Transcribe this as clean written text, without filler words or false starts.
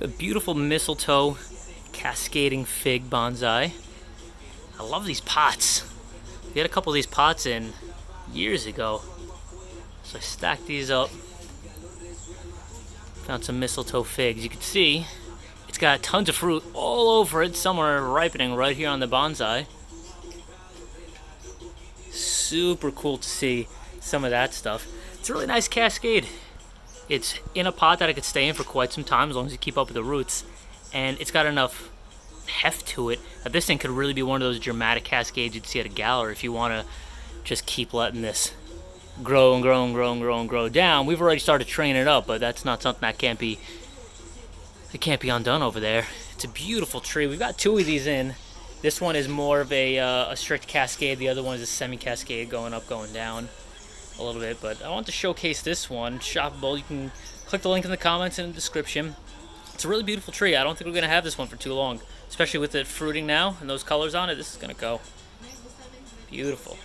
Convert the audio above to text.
A beautiful mistletoe cascading fig bonsai. I love these pots. We had a couple of these pots in years ago. So I stacked these up. Found some mistletoe figs. You can see it's got tons of fruit all over it. Some are ripening right here on the bonsai. Super cool to see some of that stuff. It's a really nice cascade. It's in a pot that I could stay in for quite some time as long as you keep up with the roots. And it's got enough heft to it that this thing could really be one of those dramatic cascades you'd see at a gallery if you want to just keep letting this grow and grow and grow and grow and grow down. We've already started training it up, but that's not something that can't be undone over there. It's a beautiful tree. We've got two of these in. This one is more of a strict cascade. The other one is a semi-cascade, going up, going down a little bit. But I want to showcase this one. Shoppable. You can click the link in the comments and the description. It's a really beautiful tree. I don't think we're going to have this one for too long, especially with it fruiting now and those colors on it. This is going to go beautiful.